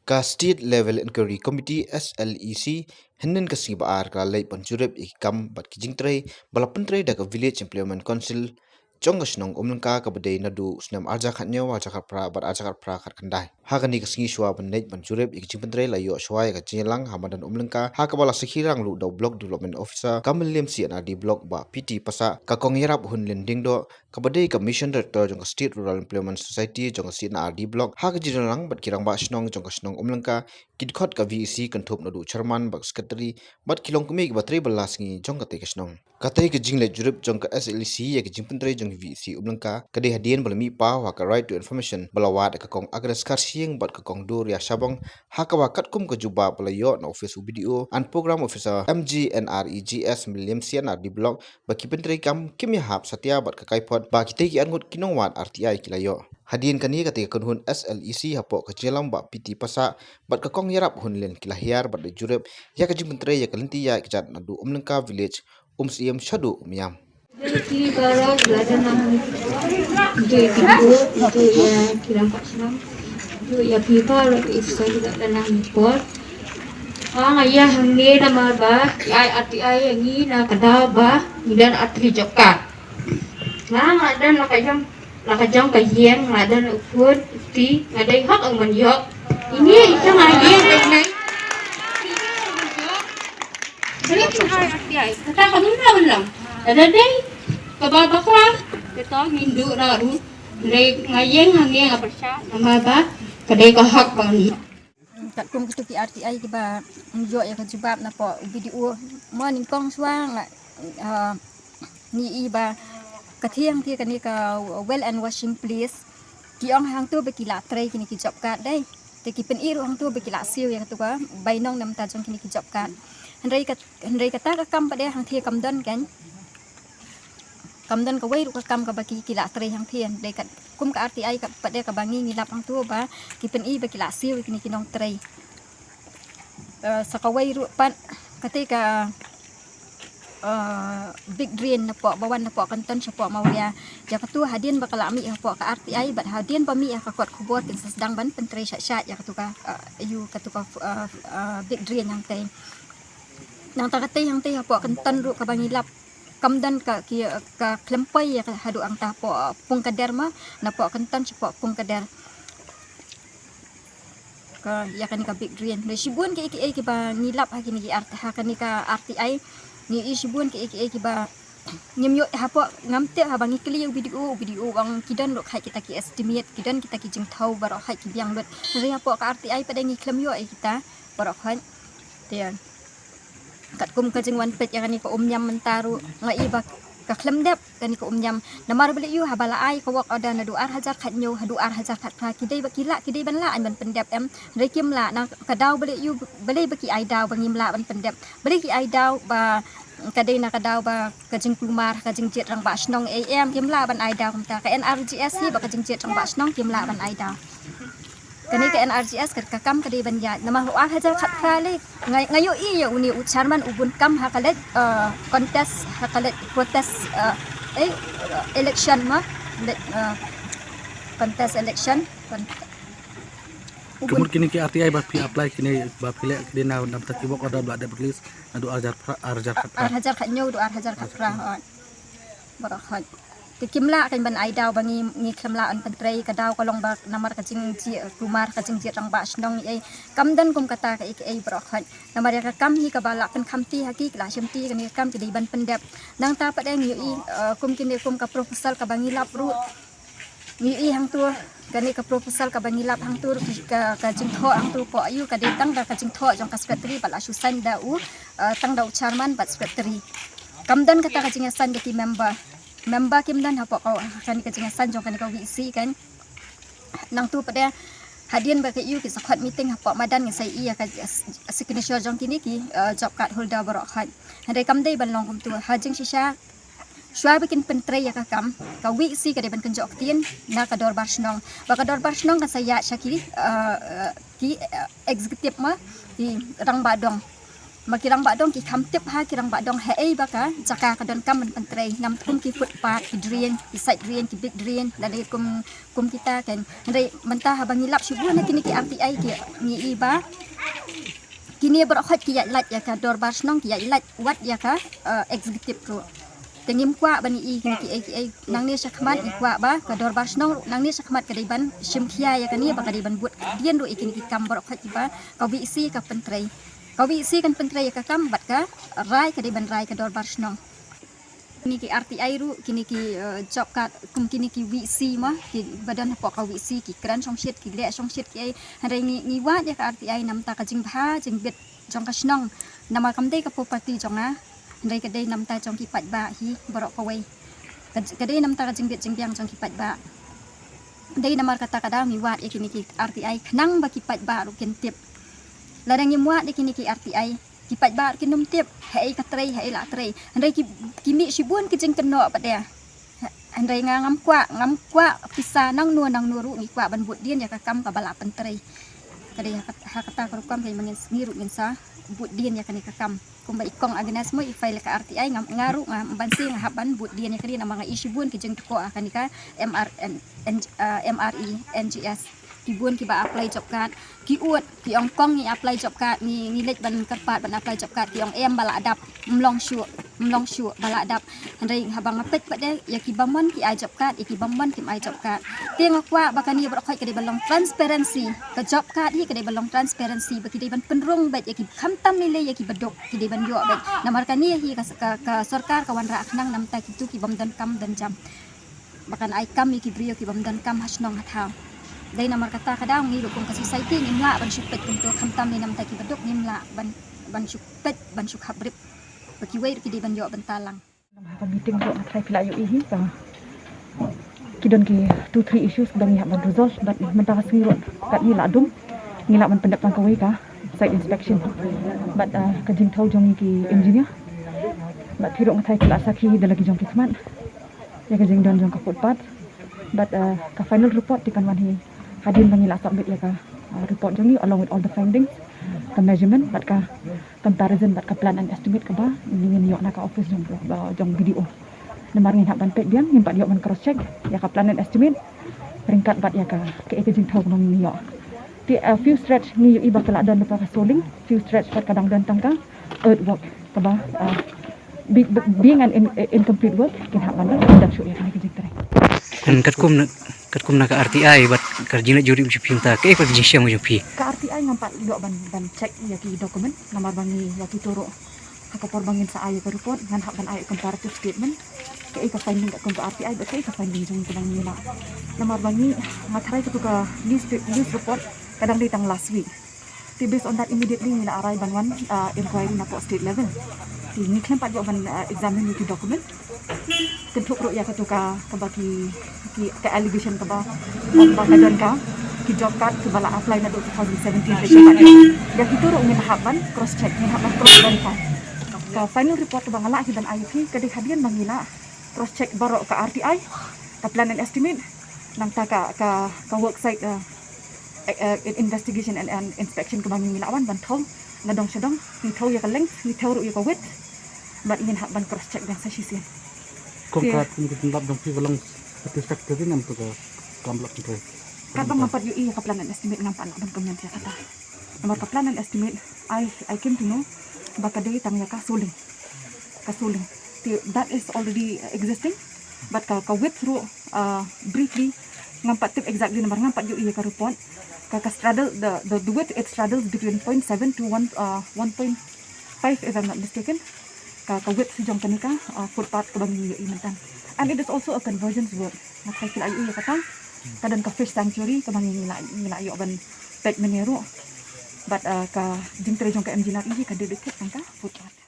Ka State Level Inquiry Committee SLEC henen ka sibaar ka lay panjurep ikam bat kijing tray balapan tray da ka Village Employment Council chong snong umlangka ka badai nadu snam arja khatnyo arja khat pra bat arja khat pra khat kandai hagani ka singi shwa bandai panjurep ikjing pentray layo shwai ka jinlang hamadan umlangka ha ka bala sekhirang lu do block development officer kameliam CNRD block ba PT pasa ka kongyarap hun lending do ka badai ka mission director jong ka State Rural Employment Society jong ka CNRD block ha ka jinlang bat kirang ba snong jong ka snong umlangka kidkhot ka VEC kanthop nadu chairman bak secretary bat kilong kumik batri balas ngi jong ka te kasnong katai ke jingle jurup jong ka SLC ya ke jingpentre jong VEC umlangka kade hadian balami pa wa ka right to information balawat ka kong agres kar sieng bat ka kong dur ya sabong ha ka wakat kum ka juba pelayo na office video and program officer MGNREGS William CNR di blog baki pentre kam kim ya hap satya bat ka kaipot ba kitai ki angut kinong wat RTI kilayo hadian kani ketika kunhun SLEC hapo ke jelam ba PT pasa bat ka kong yarap hun len kilahiar bat de jurup ya ke jingpentre ya kalenti ya ke jat nadu umlangka village Siam Shadu Miam. Jadi kalau belajar nama itu ya kira Pak Senam itu ya pipa lagi itu saya tidak ada nama port. Ayah hangi nama bah, arti ayah ini nak kada bah, dan arti jokar. Ada nakajam kajian, ada ukur, ti, ada hak aman yok. Ini itu lagi ini. Jadi kita kami lang. Ada deh kababak lah. Kita Hindu raru. Dari ngayeng hangeng apa sya nama ba kadai kahak bang. Kat kum kutu RTI kiba njo ya kajibab na po video mo ning kong swang ni iba kathiang ti kani ka well and washing place ki ong hang tu be kila tray kini ki job card dai te ki pen iru hang tu be kila siu ya tu ka bainong nam ta jong kini ki job card Henry kata ka kam pada hang thia kamdan kan kamdan ka wei ru ka kam ka baki kila tray hang thian dai kat kum ka RTI ka pada ka bangi ni lap hang tu ba ki pen i be kila siu kini kinong tray sa ka wei ru pan ketika big drain na po bawan na po kanton sa po mawya ya katu hadian bakal ami po ka RTI bat hadian pa mi ka kot kubot kin sa sedang ban pentray sya ya katu ka ayu katu ka big drain hang tay nang takatay hang tay po kanton ru ka bangilap kamdan ka klempay ya hadu ang ta po pungkader ma na po kanton sa po pungkader ka ya kan ka big drain na sibun ki ba ngilap ha kini ha kani ka RTI ni isibun ki ba nyemyo hapo ngamte ha bangi kli video ang kidan ro khai kita ki estimate kidan kita ki jing thau baro khai ki biang lut ri hapo ka RTI pada ngi klem yo kita baro khai tian kat kum ka jing wan pet yang ni ko nyam mentaru ngai ba ka klem dep kan ko nyam namar beli yu habala ai ko wak ada na duar hajar khat nyo duar hajar khat pra kidai ba kila kidai ban la an ban pendep em re kim la na ka daw beli yu beli ba ki ai daw bangim la ban pendep beli ki ai daw ba kadai na kadaw ba kajing plumar kajing jet rang ba snong am kim la ban ai daw ta ka NRGS ni ba kajing jet rang ba snong kim la ban ai daw kani ka NRGS ka kam kadai ban ya namang ruah hajar khat khale ngayo i ya uni charman ubun kam hakalet contest hakalet protest election ma contest election Kemudian kini ki RTI ba apply kini ba pile kini na ta kibok ada blada berlis adu arjar khat nyo du arjar khat pra barakhat tikimla kan ban ai daw bangi ngi khamla an pantray ka daw kalong ba namar ka jing ji kumar ka jing ji rang ba snong ai kamdan kum kata ka ai barakhat namar ka kam hi ka bala kan khamti haki kla shimti kan kam ki ban pendep nang ta pada ngi kum kini kum ka proposal ka bangi lap ru ngi hang tu kani ka proposal ka bangilap hang tur ka jing tho hang tu po ayu ka detang ka jing tho jong ka secretary bala susan da tang da chairman bat secretary kamdan kata ka jing san ki member kimdan hapo ka kani ka jing san jong kani ka VC kan nang tu pada hadian ba ka yu ki sakhat meeting hapo madan ngi sai iya ka signature jong kini ki job card holder barok khat handai kamdai ban long kum tu hajing shisha Shua bikin pentray ya kakam, ka wiksi ka deban kenjok tien na kador barsnong, bakador barsnong ka saya syakiri ki executive ma di rang badong, makirang ba dong ki kamtip ha kirang ba dong hei baka jaka kadon kam man pentrei nam kum ki footpath ki drain ki side drain ki big drain dan kum kita kan ndai mentah habang ngilap sibun kini ki RTI ki ngi iba kini berkhot ki ya lat ya ka dor bar snong ki ya lat wat ya ka executive ro tengim kwa bani i kini ki nang ni sakmat i kwa ba ka dor bar snong nang ni sakmat ka ban sim khia ya kani ba ka ban but dien ro ikini ki kam berkhot ki ba ka bi si ka pentrei kau isi kan pentrei ka kam bat ka rai ka ban rai ka dor bar snong kini ki RTI ru kini ki job ka kum kini ki VC ma ki badan pok ka VC ki kran song shit ki le song shit ki hari ni wa ya ka RTI nam ta ka jing bha jing bit jong ka snong nama kam dei ka property jong a hari ka dei nam ta jong ki pat ba hi borok ka wei ka dei nam ta ka jing bit jing biang jong ki pat ba dei namar kata kada ni wa ya kini ki RTI khnang ba ki pat ba ru ken tip ladang ni muat di kini ki RTI kipat bar kinum tip hei katrei hei la trei andai kimi sibun kijing keno apa dia andai ngam kwa pisa nang nuru ngi kwa ban but dien ya ka kam ka bala pentrei kadai ha kata kerukam kai mangin smiru minsa but dien ya kani ka kam kumba ikong agnes mo ifail ka RTI ngam ngaru ngam bansi ngahaban but dien ya kadi na mga isibun kijing tuko akani ka MRE NGS kibun ki ba apply job card ki uat ki ong kong ni apply job card ni lej ban kerpat ban apply job card ki ong bala adap mlong shu bala adap handai habang apet pat de ya ki bamon ki ai job card ki bamon ki ai job card tiang akwa bakani berkhoi ke balong transparency ke job card hi ke balong transparency baki de ban penrung bet ya ki khamtam ni le ya ki bedok ki de ban yo bet namar kani hi ka sarkar kawan ra akhnang nam ta ki tu ki bam dan kam dan jam bakan ai kam ki brio ki bam dan kam hasnong hatha dai namar kata kadang ngi kum ka society nimla ban syupet untuk khamtam ni nam ta ki bedok nimla ban syupet ban syuk habrip baki wei ki di ban yo bentalang Ban meeting ro athai pila yo ihi ka kidon ki 2-3 issues bang ya ban resolve but mentah sni ro kat ni ladum ngila ban pendap tang kawai ka site inspection but ka jing thau jong ki engineer but thiro ngathai pila sakhi de lagi jong ki khman ya ka jing don jong ka footpath but ka final report ti kan wan hi hadin bangila submit ya ka report jong ni along with all the findings the measurement but ka comparison but ka plan and estimate ka ba ingin yo na ka office jong video namar ngin hak ban pek biang ngin pat yo man cross check ya ka plan and estimate peringkat bat ya ka ke jing thau nong ni yo ti few stretch ni yo iba kala dan lepas soling few stretch pat kadang dan tangka earthwork ka ba being an incomplete work kin hak ban dan show ya ka jing tere kan katkum na ka RTI bat karjina juri pinta ke ko jinsyam mo jupi ka RTI ngampat yo ban check ya ki dokumen namar bangi ya ki turo hakapor bangin sa ayo ka report ngan hak ban ayo comparative statement ke ka finding ka kumpa RTI ba ka finding jung ka bang nila namar bangi matharai ka news report kadang ditang last week ti based on that immediately nila arai banwan inquiry na po state level ti ni klem pat yo ban examine ki document kentuk ro ya ka baki ki allegation ka ba kadon ka ki job card ki bala apply na 2017 ya kita ro ngin haban cross check ngin haban cross verify ka final report ka bangala hiban IUP kadai hadian bangila cross check baro ka RTI ka plan and estimate nang ta ka work site investigation and inspection ka bangila awan ban thong na dong sedong ni thau ya ka length ni thau ro ya ka width bat ngin haban cross check dan sa sisian konkret mungkin lab dong pi balang satisfactory din nam to ka kamlak nito kadang ngapat yu iya ka plan and estimate ngampan dong kamyan siya kata nomor ka plan and estimate I came to know baka day tang ya ka suling that is already existing but ka width through briefly ngampat tip exactly nomor ngampat yu iya ka report ka straddle the width it straddles between 0.7 to 1.5 if I'm not mistaken ka width si jong kanika footpath ka bang yu imentan and it is also a convergence work makai sila yu kata kadang ka fish sanctuary ka bang ngila yu ban pet menero but ka jing tere jong ka MG lar iji ka dedik tangka footpath